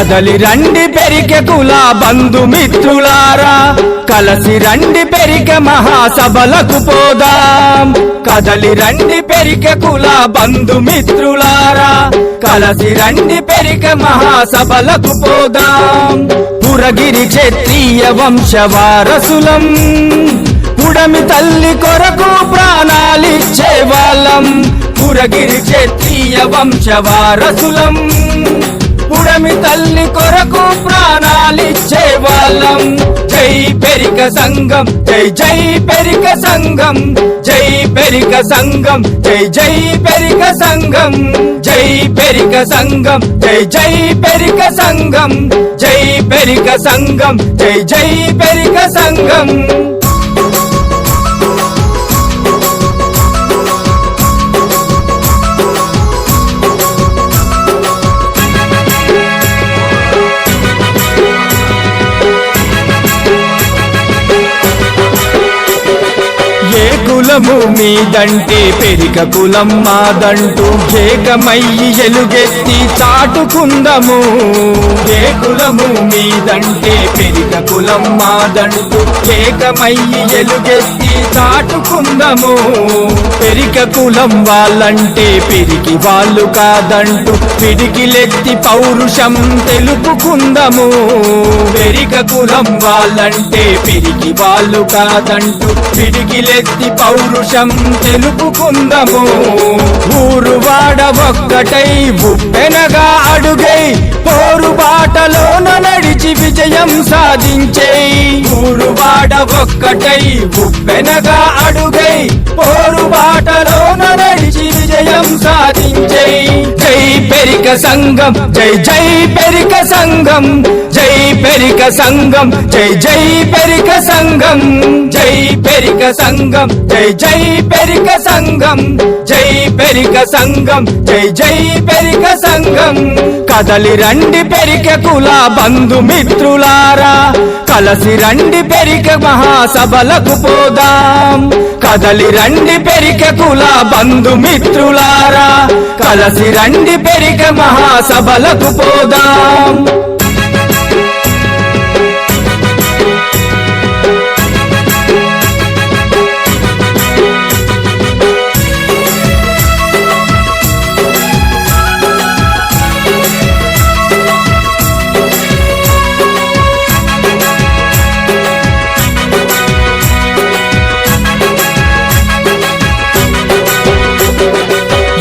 కదలి రండి పెరికె కుల బంధుమిత్రులారా, కలసి రండి పెరికె మహాసభలకు పోదాం. కదలి రండి పెరికె కుల బంధుమిత్రులారా, కలసి రండి పెరికె మహాసభలకు పోదాం. పురగిరి క్షత్రియ వంశ వారసులం, పుడమి తల్లి కొరకు ప్రాణాలిచ్చే వాళ్ళం. పురగిరి క్షత్రియ వంశ వారసులం, పుడమి తల్లి కొరకు ప్రాణాలిచ్చే వాళ్ళం. జై పెరిక సంఘం, జై జై పెరిక సంఘం, జై పెరిక సంఘం, జై జై పెరిక సంఘం, జై పెరిక సంఘం, జై జై పెరిక సంఘం, జై పెరిక సంఘం, జై జై పెరిక సంఘం. కులము మీదంటే పెరిక కులం మాదంటూ ఏకమయ్యి ఎలుగెత్తి చాటుకుందము. ఏ కులము మీదంటే పెరిక కులం మాదంటూ ఏకమయ్యి ఎలుగెత్తి చాటుకుందము. పెరిక కులం వాళ్ళంటే పెరిగి వాళ్ళు కాదంటూ పిడికిలెత్తి పౌరుషం తెలుపుకుందము. పెరిక కులం వాళ్ళంటే పెరిగి వాళ్ళు కాదంటూ పిడికిలెత్తి పౌరుషం తెలుపుకుందము. ఊరువాడ ఒక్కటై ఉప్పెనగా అడుగై పోరు బాటలోన నడిచి విజయం సాధించే. ఊరువాడ ఒక్కటై ఉప్పెనగా అడుగై పోరు బాటలోన నడిచి విజయం సాధించే. జై పెరిక సంఘం, జై జై పెరిక సంఘం, జై పెరిక సంఘం, జై జై పెరిక సంఘం, జై పెరిక సంఘం, జై జై పెరిక సంఘం, జై పెరిక సంఘం, జై జై పెరిక సంఘం. కదలి రండి పెరికె కుల బంధుమిత్రులారా, కలసి రండి పెరికె మహాసభలకు పోదాం. కదలి రండి పెరికె కుల బంధుమిత్రులారా, కలసి రండి పెరికె మహాసభలకు పోదాం.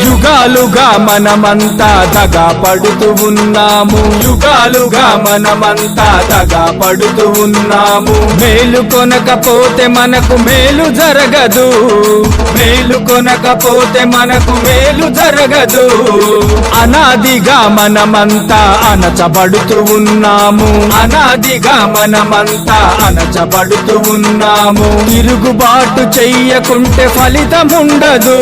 యుగాలుగా మనమంతా దగా పడుతూ ఉన్నాము. యుగాలుగా మనమంతా దగా పడుతూ ఉన్నాము. మేలు కొనకపోతే మనకు మేలు జరగదు, మేలు కొనకపోతే మనకు మేలు జరగదు. అనాదిగా మనమంతా అణచబడుతూ ఉన్నాము, అనాదిగా మనమంతా అణచబడుతూ ఉన్నాము. తిరుగుబాటు చెయ్యకుంటే ఫలితం ఉండదు.